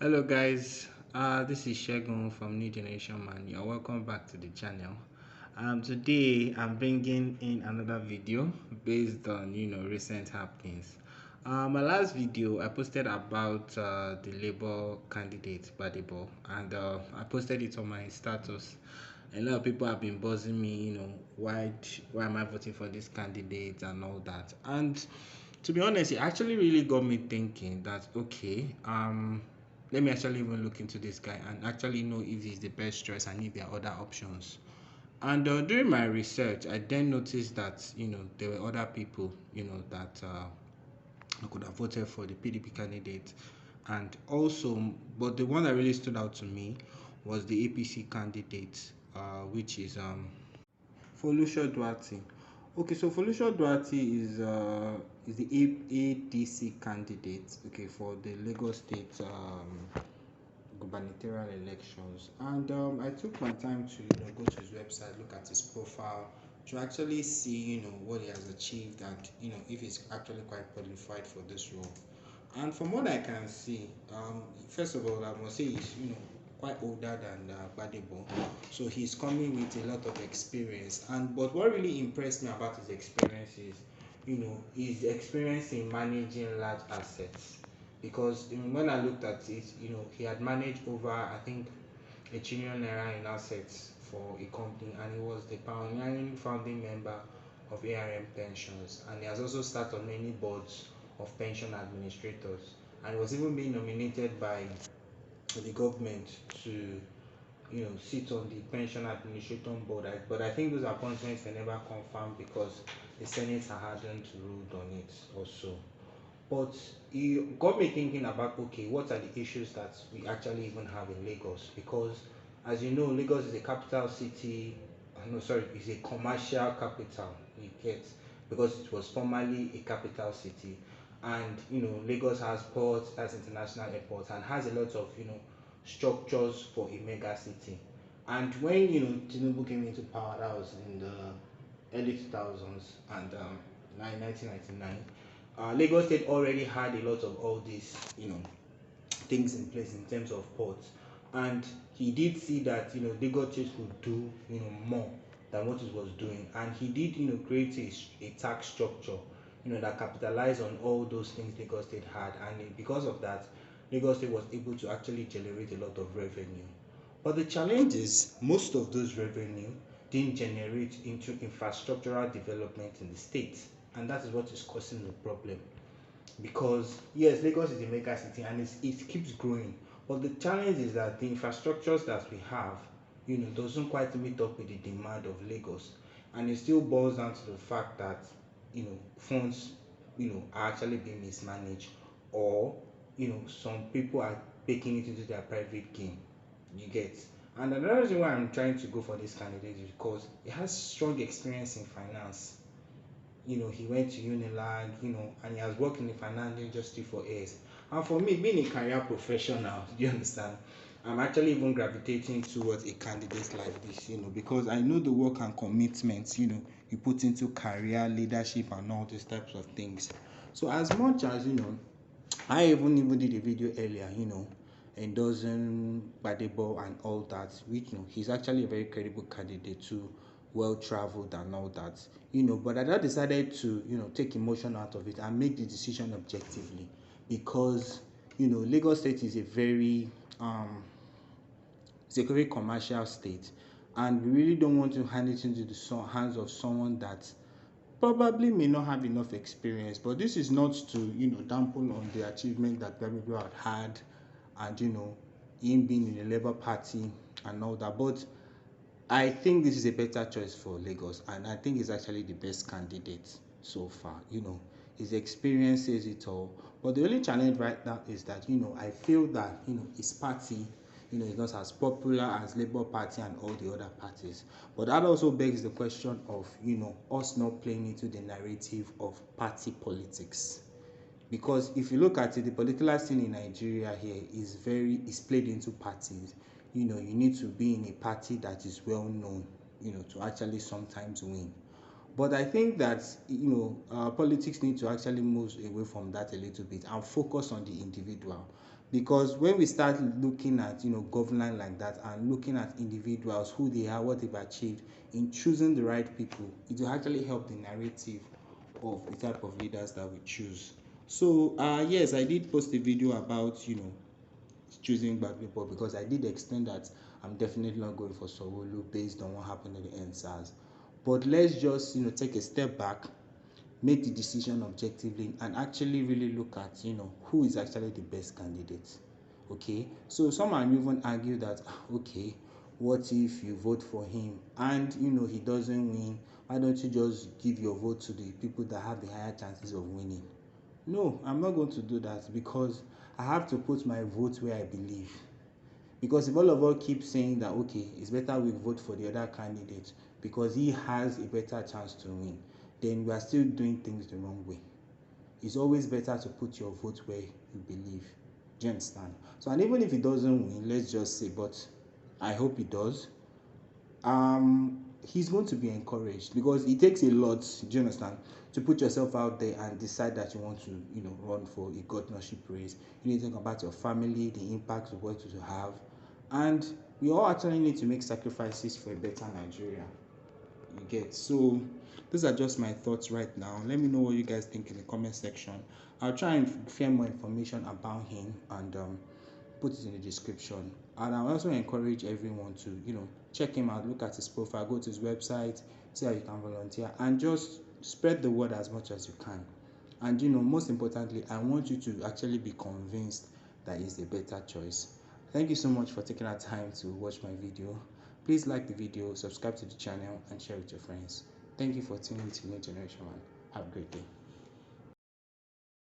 Hello guys, this is Shegun from New Generation Man. You're welcome back to the channel. Today I'm bringing in another video based on recent happenings. My last video I posted about the Labour candidate Badebo, and I posted it on my status. A lot of people have been buzzing me, why am I voting for this candidate and all that. And to be honest, it actually really got me thinking that okay, let me actually even look into this guy and actually know if he's the best choice and if there are other options. And during my research, I then noticed that there were other people that I could have voted for the PDP candidate, and also, but the one that really stood out to me was the APC candidate, which is Folusho Duarte. Okay, so Folusho Duarte is the ADC candidate, okay, for the Lagos State gubernatorial elections. And I took my time to go to his website, look at his profile, to actually see what he has achieved, and if he's actually quite qualified for this role. And from what I can see, first of all, I must say he's quite older than Gbadebo, so he's coming with a lot of experience. And but what really impressed me about his experience is, his experience in managing large assets. Because when I looked at it, he had managed over, I think, a trillion naira in assets for a company, and he was the pioneering founding member of ARM Pensions, and he has also sat on many boards of pension administrators, and he was even being nominated by the government to sit on the pension administration board. But I think those appointments were never confirmed because the Senate hadn't ruled on it also. But it got me thinking about, okay, what are the issues that we actually even have in Lagos? Because as you know, Lagos is a capital city. No, sorry, it's a commercial capital. You get, because it was formerly a capital city, and Lagos has ports, has international airports, and has a lot of structures for a mega city. And when Tinubu came into power, that was in the early 2000s, and 1999, Lagos State already had a lot of all these things in place in terms of ports, and he did see that Lagos State could do more than what it was doing, and he did create a tax structure that capitalized on all those things Lagos State had, and because of that, Lagos State was able to actually generate a lot of revenue. But the challenge is most of those revenue didn't generate into infrastructural development in the state, and that is what is causing the problem. Because yes, Lagos is a mega city and it keeps growing, but the challenge is that the infrastructures that we have doesn't quite meet up with the demand of Lagos, and it still boils down to the fact that funds are actually being mismanaged, or some people are taking it into their private gain. You get. And another reason why I'm trying to go for this candidate is because he has strong experience in finance. He went to Unilag, and he has worked in the financial industry for years. And for me, being a career professional, do you understand? I'm actually even gravitating towards a candidate like this, because I know the work and commitment, you put into career, leadership, and all these types of things. So as much as I even did a video earlier, endorsing Badebo and all that, which he's actually a very credible candidate too, well traveled and all that, but I just decided to take emotion out of it and make the decision objectively, because Lagos State is a very commercial state, and we really don't want to hand it into the hands of someone that probably may not have enough experience. But this is not to dampen on the achievement that Gabigol had, and him being in the Labour Party and all that. But I think this is a better choice for Lagos, and I think he's actually the best candidate so far. His experience says it all. But the only challenge right now is that I feel that his party is not as popular as Labour Party and all the other parties. But that also begs the question of us not playing into the narrative of party politics. Because if you look at it, the political scene in Nigeria here is played into parties. You need to be in a party that is well known, to actually sometimes win. But I think that politics need to actually move away from that a little bit and focus on the individual, Because when we start looking at governance like that and looking at individuals, who they are, what they've achieved, in choosing the right people, it will actually help the narrative of the type of leaders that we choose. So yes, I did post a video about choosing bad people, because I did explain that I'm definitely not going for Sowolu based on what happened in the NSAS. But let's just take a step back, make the decision objectively, and actually really look at who is actually the best candidate. Okay, so some might even argue that okay, what if you vote for him and he doesn't win? Why don't you just give your vote to the people that have the higher chances of winning? No, I'm not going to do that, because I have to put my vote where I believe. Because if all of us keep saying that okay, it's better we vote for the other candidate because he has a better chance to win, then we are still doing things the wrong way. It's always better to put your vote where you believe. Do you understand? So, and even if he doesn't win, let's just say, but I hope he does, he's going to be encouraged, because it takes a lot, do you understand, to put yourself out there and decide that you want to run for a governorship race. You need to think about your family, the impact of what you have, and we all actually need to make sacrifices for a better Nigeria. You get? So these are just my thoughts right now. Let me know what you guys think in the comment section. I'll try and share more information about him and put it in the description. And I also encourage everyone to check him out, look at his profile, go to his website, see how you can volunteer, and just spread the word as much as you can. And most importantly, I want you to actually be convinced that he's a better choice. Thank you so much for taking our time to watch my video. Please like the video, subscribe to the channel, and share with your friends. Thank you for tuning to New Generation One. Have a great day.